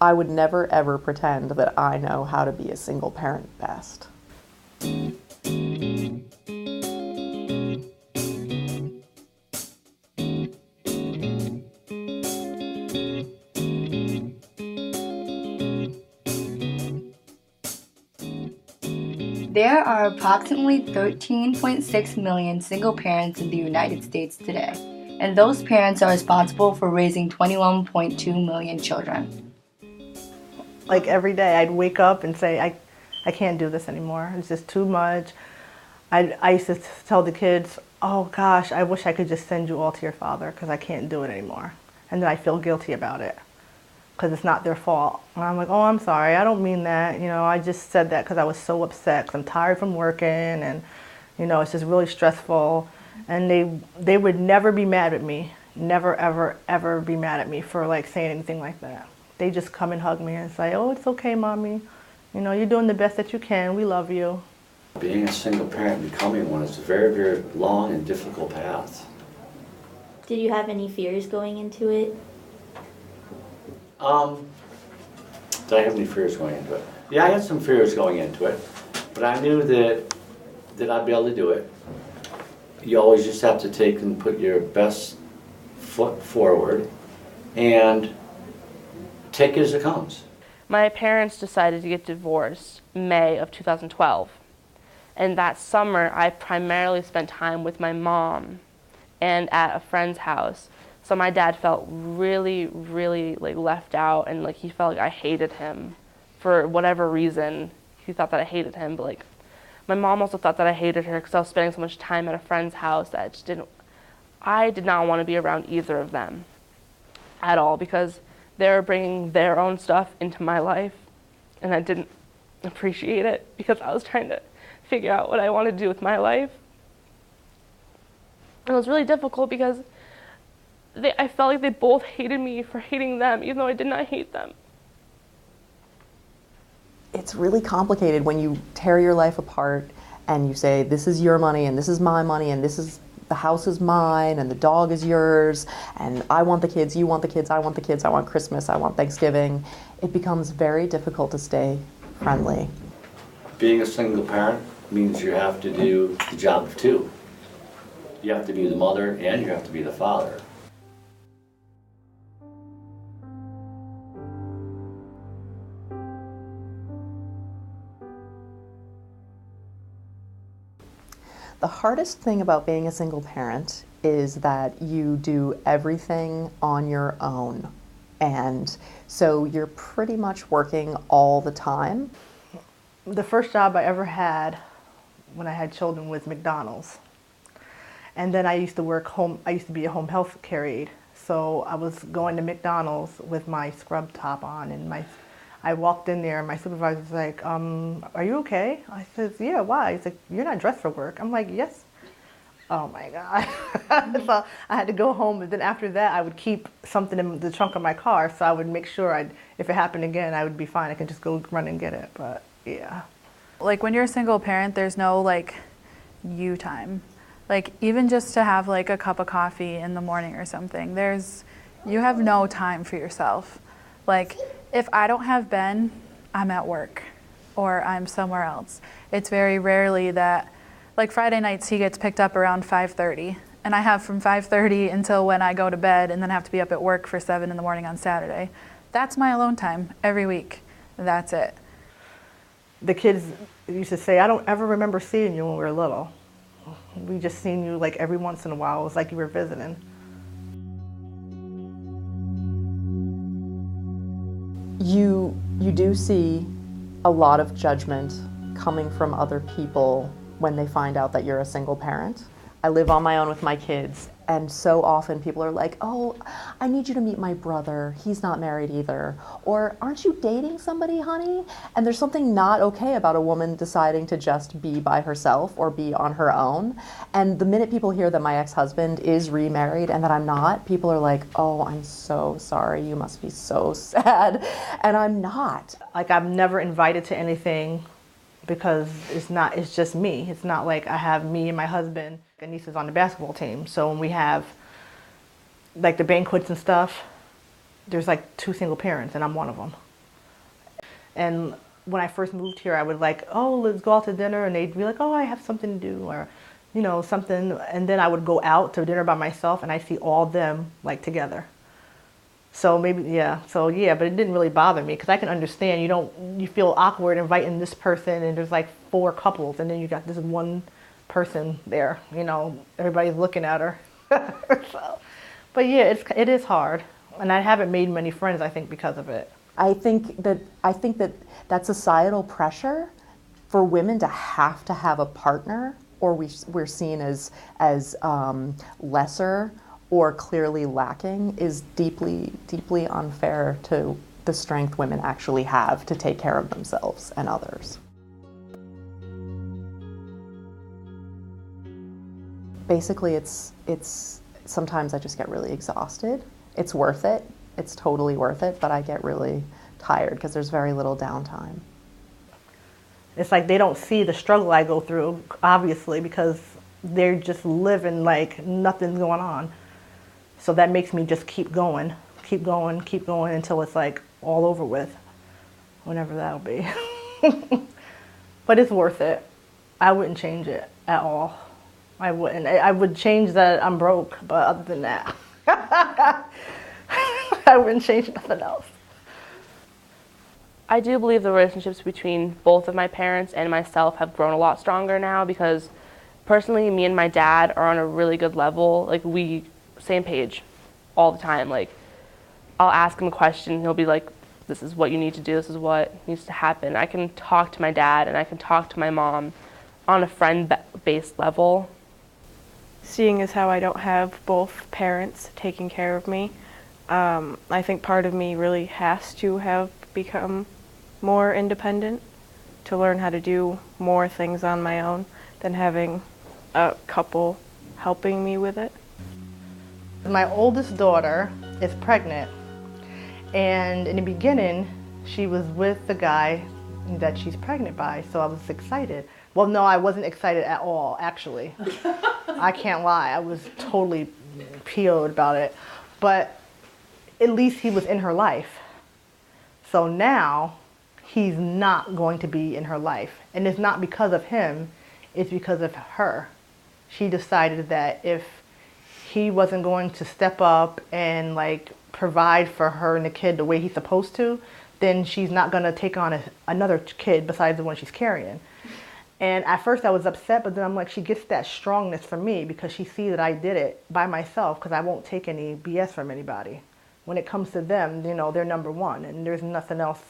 I would never ever pretend that I know how to be a single parent best. There are approximately 13.6 million single parents in the United States today, and those parents are responsible for raising 21.2 million children. Like every day I'd wake up and say, I can't do this anymore. It's just too much. I used to tell the kids, oh gosh, I wish I could just send you all to your father because I can't do it anymore. And then I feel guilty about it because it's not their fault. And I'm like, oh, I'm sorry, I don't mean that. You know, I just said that because I was so upset because I'm tired from working and, you know, it's just really stressful. And they would never be mad at me, never, ever, ever be mad at me for like saying anything like that. They just come and hug me and say, oh, it's okay, Mommy. You know, you're doing the best that you can. We love you. Being a single parent and becoming one is a very, very long and difficult path. Did you have any fears going into it? Did I have any fears going into it? Yeah, I had some fears going into it, but I knew that I'd be able to do it. You always just have to take and put your best foot forward and take it as it comes. My parents decided to get divorced May of 2012. And that summer, I primarily spent time with my mom and at a friend's house. So my dad felt really, really like left out, and like he felt like I hated him for whatever reason. He thought that I hated him, but like my mom also thought that I hated her because I was spending so much time at a friend's house that I did not want to be around either of them at all because they were bringing their own stuff into my life, and I didn't appreciate it because I was trying to figure out what I wanted to do with my life. And it was really difficult because I felt like they both hated me for hating them, even though I did not hate them. It's really complicated when you tear your life apart and you say, this is your money and this is my money and the house is mine and the dog is yours and I want the kids, you want the kids, I want the kids, I want Christmas, I want Thanksgiving. It becomes very difficult to stay friendly. Being a single parent means you have to do the job of two. You have to be the mother and you have to be the father. The hardest thing about being a single parent is that you do everything on your own. And so you're pretty much working all the time. The first job I ever had when I had children was McDonald's. And then I used to be a home health care aide. So I was going to McDonald's with my scrub top on and I walked in there and my supervisor was like, are you okay? I said, yeah, why? He's like, you're not dressed for work. I'm like, yes. Oh my God. So I had to go home, but then after that I would keep something in the trunk of my car so I would make sure if it happened again, I would be fine. I could just go run and get it, but yeah. Like when you're a single parent, there's no like you time. Like even just to have like a cup of coffee in the morning or something, you have no time for yourself. Like if I don't have Ben, I'm at work or I'm somewhere else. It's very rarely that, like Friday nights he gets picked up around 5:30 and I have from 5:30 until when I go to bed and then have to be up at work for 7 in the morning on Saturday. That's my alone time every week. That's it. The kids used to say, I don't ever remember seeing you when we were little. We just seen you like every once in a while. It was like you were visiting. You do see a lot of judgment coming from other people when they find out that you're a single parent. I live on my own with my kids, and so often people are like, oh, I need you to meet my brother. He's not married either. Or, aren't you dating somebody, honey? And there's something not okay about a woman deciding to just be by herself or be on her own. And the minute people hear that my ex-husband is remarried and that I'm not, people are like, oh, I'm so sorry. You must be so sad. And I'm not. Like I'm never invited to anything because it's just me. It's not like I have me and my husband. And niece is on the basketball team. So when we have like the banquets and stuff, there's like 2 single parents and I'm one of them. And when I first moved here, I would like, oh, let's go out to dinner. And they'd be like, oh, I have something to do, or, you know, something. And then I would go out to dinner by myself and I see all them like together. So maybe, yeah. So yeah, but it didn't really bother me because I can understand you feel awkward inviting this person and there's like 4 couples and then you got this one person there, you know, everybody's looking at her. So, but yeah, it is hard. And I haven't made many friends, I think, because of it. I think that societal pressure for women to have a partner, or we're seen as lesser or clearly lacking, is deeply, deeply unfair to the strength women actually have to take care of themselves and others. Basically, it's sometimes I just get really exhausted. It's worth it. It's totally worth it, but I get really tired because there's very little downtime. It's like they don't see the struggle I go through, obviously, because they're just living like nothing's going on. So that makes me just keep going until it's like all over with, whenever that'll be. But it's worth it. I wouldn't change it at all. I wouldn't. I would change that I'm broke, but other than that, I wouldn't change nothing else. I do believe the relationships between both of my parents and myself have grown a lot stronger now because personally, me and my dad are on a really good level. Like, same page all the time. Like, I'll ask him a question and he'll be like, this is what you need to do, this is what needs to happen. I can talk to my dad and I can talk to my mom on a friend-based level. Seeing as how I don't have both parents taking care of me, I think part of me really has to have become more independent to learn how to do more things on my own than having a couple helping me with it. My oldest daughter is pregnant, and in the beginning, she was with the guy that she's pregnant by, so I was excited. Well, no, I wasn't excited at all, actually. I can't lie, I was totally PO'd about it. But at least he was in her life. So now, he's not going to be in her life. And it's not because of him, it's because of her. She decided that if he wasn't going to step up and like provide for her and the kid the way he's supposed to, then she's not going to take on another kid besides the one she's carrying. And at first I was upset, but then I'm like, she gets that strongness from me because she sees that I did it by myself because I won't take any BS from anybody. When it comes to them, you know, they're number one and there's nothing else,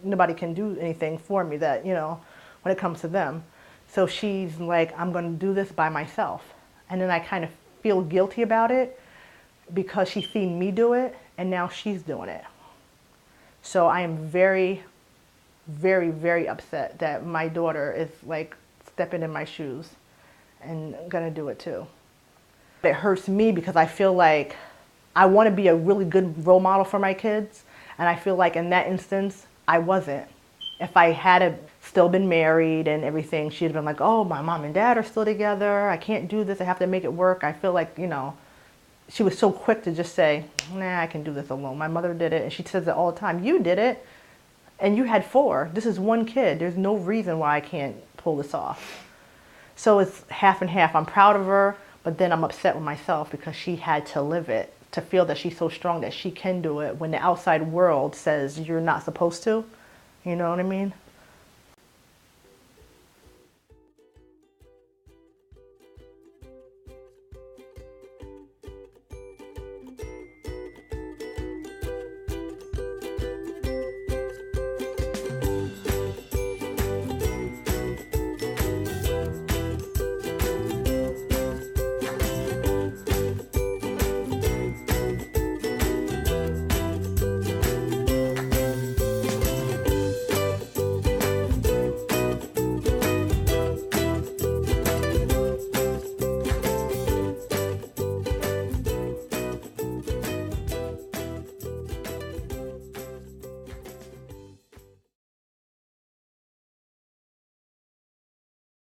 nobody can do anything for me that, you know, when it comes to them. So she's like, I'm going to do this by myself. And then I kind of feel guilty about it because she's seen me do it and now she's doing it. So I am very, very, very upset that my daughter is like stepping in my shoes and gonna do it too. It hurts me because I feel like I want to be a really good role model for my kids, and I feel like in that instance I wasn't. If I had still been married and everything, she'd have been like, oh, my mom and dad are still together, I can't do this, I have to make it work. I feel like, you know, she was so quick to just say, nah, I can do this alone. My mother did it, and she says it all the time. You did it, and you had 4. This is one kid. There's no reason why I can't pull this off. So it's half and half. I'm proud of her, but then I'm upset with myself because she had to live it, to feel that she's so strong that she can do it when the outside world says you're not supposed to. You know what I mean?